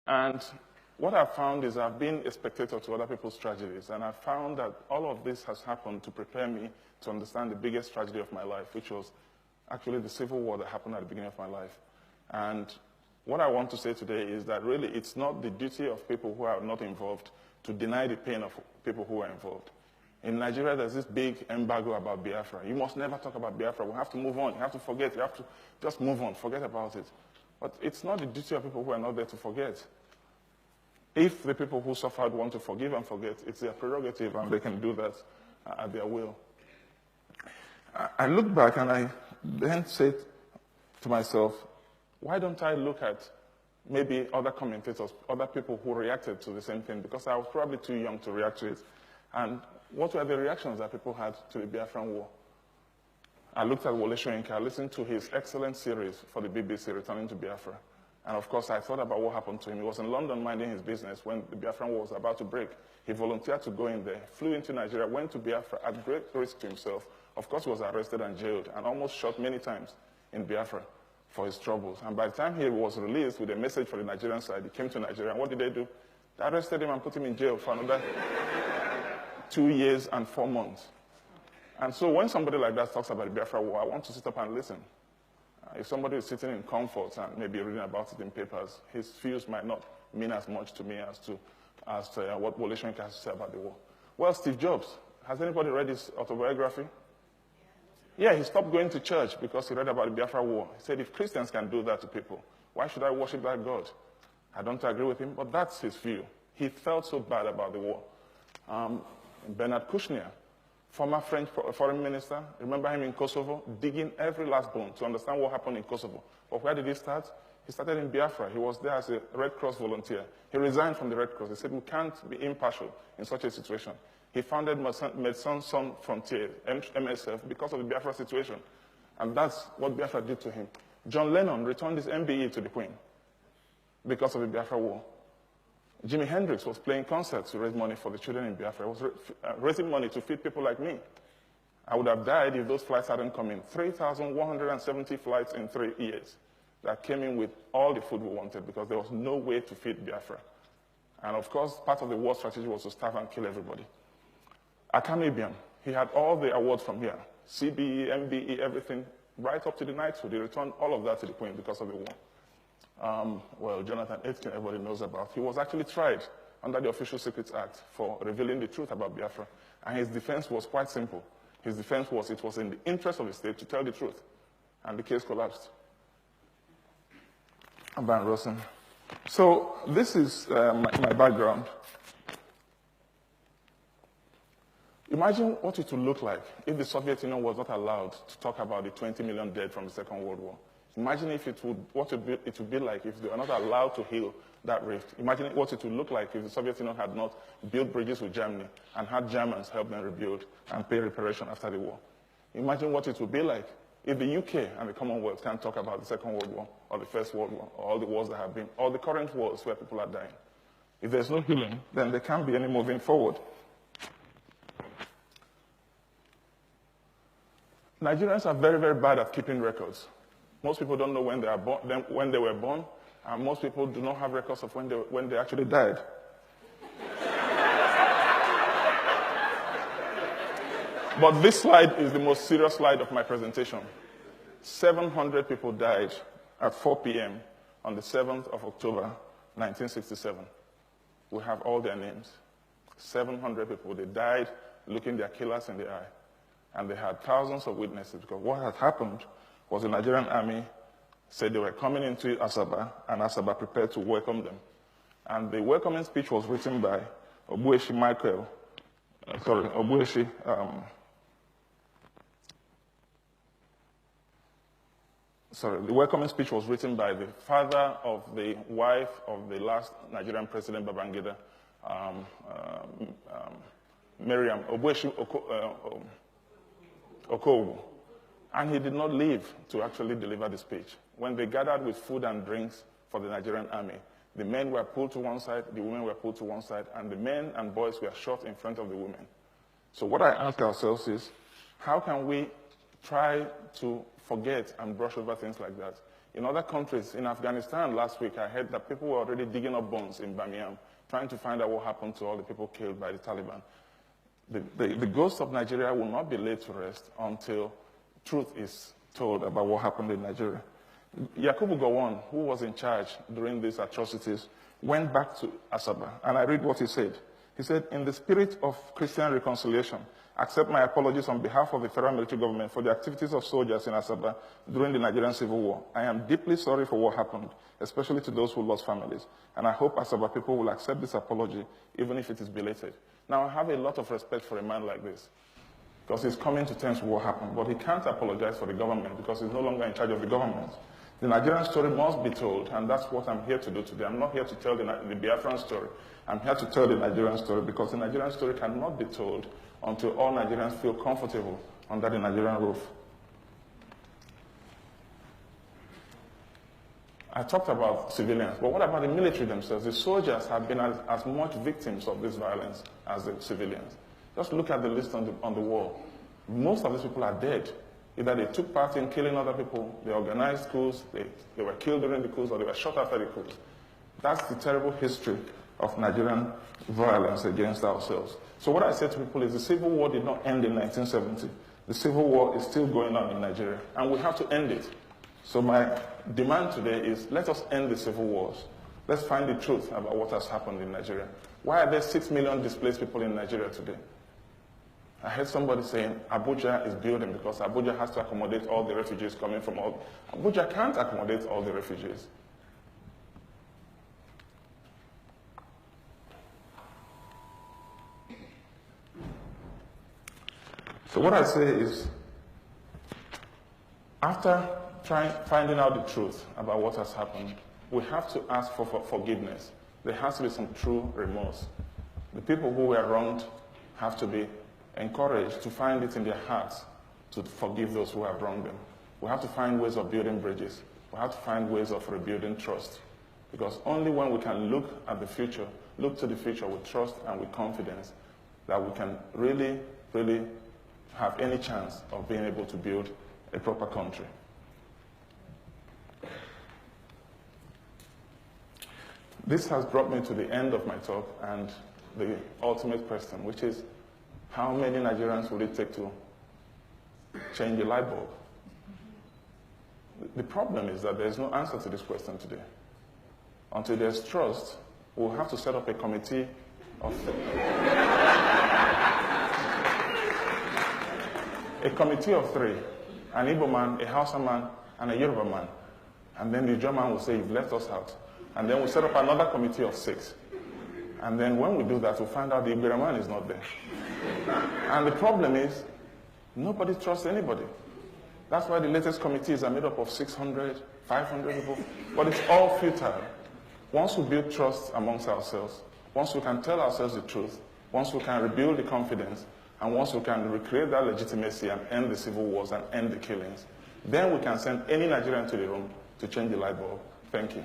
And what I've found is I've been a spectator to other people's tragedies, and I've found that all of this has happened to prepare me to understand the biggest tragedy of my life, which was actually the civil war that happened at the beginning of my life. And what I want to say today is that really it's not the duty of people who are not involved to deny the pain of people who are involved. In Nigeria, there's this big embargo about Biafra. You must never talk about Biafra. We have to move on. You have to forget. You have to just move on. Forget about it. But it's not the duty of people who are not there to forget. If the people who suffered want to forgive and forget, it's their prerogative, and they can do that at their will. I look back and I then said to myself, why don't I look at maybe other commentators, other people who reacted to the same thing, because I was probably too young to react to it. And what were the reactions that people had to the Biafran War? I looked at Wole Soyinka, I listened to his excellent series for the BBC, Returning to Biafra. And of course, I thought about what happened to him. He was in London minding his business when the Biafran War was about to break. He volunteered to go in there, flew into Nigeria, went to Biafra at great risk to himself. Of course, he was arrested and jailed and almost shot many times in Biafra for his troubles. And by the time he was released with a message for the Nigerian side, he came to Nigeria. And what did they do? They arrested him and put him in jail for another 2 years and 4 months. And so when somebody like that talks about the Biafra War, I want to sit up and listen. If somebody is sitting in comfort and maybe reading about it in papers, his views might not mean as much to me as to what Wole Soyinka has to say about the war. Well, Steve Jobs, has anybody read his autobiography? Yeah, he stopped going to church because he read about the Biafra War. He said, if Christians can do that to people, why should I worship that God? I don't agree with him, but that's his view. He felt so bad about the war. Bernard Kouchner, former French foreign minister, remember him in Kosovo, digging every last bone to understand what happened in Kosovo. But where did he start? He started in Biafra. He was there as a Red Cross volunteer. He resigned from the Red Cross. He said, we can't be impartial in such a situation. He founded Médecins Sans Frontières, MSF, because of the Biafra situation. And that's what Biafra did to him. John Lennon returned his MBE to the Queen because of the Biafra War. Jimi Hendrix was playing concerts to raise money for the children in Biafra. He was raising money to feed people like me. I would have died if those flights hadn't come in. 3,170 flights in 3 years that came in with all the food we wanted because there was no way to feed Biafra. And of course, part of the war strategy was to starve and kill everybody. Akamibian, he had all the awards from here. CBE, MBE, everything, right up to the knighthood. He returned all of that to the Queen because of the war. Well, Jonathan Aitken, everybody knows about. He was actually tried under the Official Secrets Act for revealing the truth about Biafra. And his defense was quite simple. His defense was it was in the interest of the state to tell the truth. And the case collapsed. Van Rosen. So this is my background. Imagine what it would look like if the Soviet Union was not allowed to talk about the 20 million dead from the Second World War. Imagine what it would be like if they were not allowed to heal that rift. Imagine what it would look like if the Soviet Union had not built bridges with Germany and had Germans help them rebuild and pay reparation after the war. Imagine what it would be like if the UK and the Commonwealth can't talk about the Second World War or the First World War or all the wars that have been, or the current wars where people are dying. If there's no healing, then there can't be any moving forward. Nigerians are very, very bad at keeping records. Most people don't know when they were born, and most people do not have records of when they actually died. But this slide is the most serious slide of my presentation. 700 people died at 4 p.m. on the 7th of October, 1967. We have all their names. 700 people. They died looking their killers in the eye. And they had thousands of witnesses, because what had happened was the Nigerian army said they were coming into Asaba, and Asaba prepared to welcome them. And the welcoming speech was written by Obueshi Michael, the welcoming speech was written by the father of the wife of the last Nigerian president, Babangida, Miriam, Obueshi Okowu. And he did not leave to actually deliver the speech. When they gathered with food and drinks for the Nigerian army, the men were pulled to one side, the women were pulled to one side, and the men and boys were shot in front of the women. So what I ask ourselves is, how can we try to forget and brush over things like that? In other countries, in Afghanistan last week, I heard that people were already digging up bones in Birmingham, trying to find out what happened to all the people killed by the Taliban. The ghost of Nigeria will not be laid to rest until truth is told about what happened in Nigeria. Yakubu Gowon, who was in charge during these atrocities, went back to Asaba, and I read what he said. He said, "In the spirit of Christian reconciliation, accept my apologies on behalf of the federal military government for the activities of soldiers in Asaba during the Nigerian Civil War. I am deeply sorry for what happened, especially to those who lost families, and I hope Asaba people will accept this apology, even if it is belated." Now, I have a lot of respect for a man like this, because he's coming to terms with what happened, but he can't apologize for the government because he's no longer in charge of the government. The Nigerian story must be told, and that's what I'm here to do today. I'm not here to tell the Biafran story. I'm here to tell the Nigerian story because the Nigerian story cannot be told until all Nigerians feel comfortable under the Nigerian roof. I talked about civilians, but what about the military themselves? The soldiers have been as much victims of this violence as the civilians. Just look at the list on the wall. Most of these people are dead. Either they took part in killing other people, they organized coups, they were killed during the coups, or they were shot after the coups. That's the terrible history of Nigerian violence against ourselves. So what I say to people is the Civil War did not end in 1970. The Civil War is still going on in Nigeria, and we have to end it. So my demand today is let us end the civil wars. Let's find the truth about what has happened in Nigeria. Why are there 6 million displaced people in Nigeria today? I heard somebody saying Abuja is building because Abuja has to accommodate all the refugees coming from all. Abuja can't accommodate all the refugees. So what I say is, after finding out the truth about what has happened, we have to ask for forgiveness. There has to be some true remorse. The people who were wronged have to be encouraged to find it in their hearts to forgive those who have wronged them. We have to find ways of building bridges. We have to find ways of rebuilding trust. Because only when we can look at the future, look to the future with trust and with confidence, that we can really, really have any chance of being able to build a proper country. This has brought me to the end of my talk and the ultimate question, which is, how many Nigerians will it take to change the light bulb? The problem is that there is no answer to this question today. Until there's trust, we'll have to set up a committee of three, an Igbo man, a Hausa man, and a Yoruba man. And then the German will say, you've left us out. And then we'll set up another committee of 6. And then when we do that, we'll find out the Igbo man is not there. And the problem is, nobody trusts anybody. That's why the latest committees are made up of 600, 500 people. But it's all futile. Once we build trust amongst ourselves, once we can tell ourselves the truth, once we can rebuild the confidence, and once we can recreate that legitimacy and end the civil wars and end the killings, then we can send any Nigerian to the room to change the light bulb. Thank you.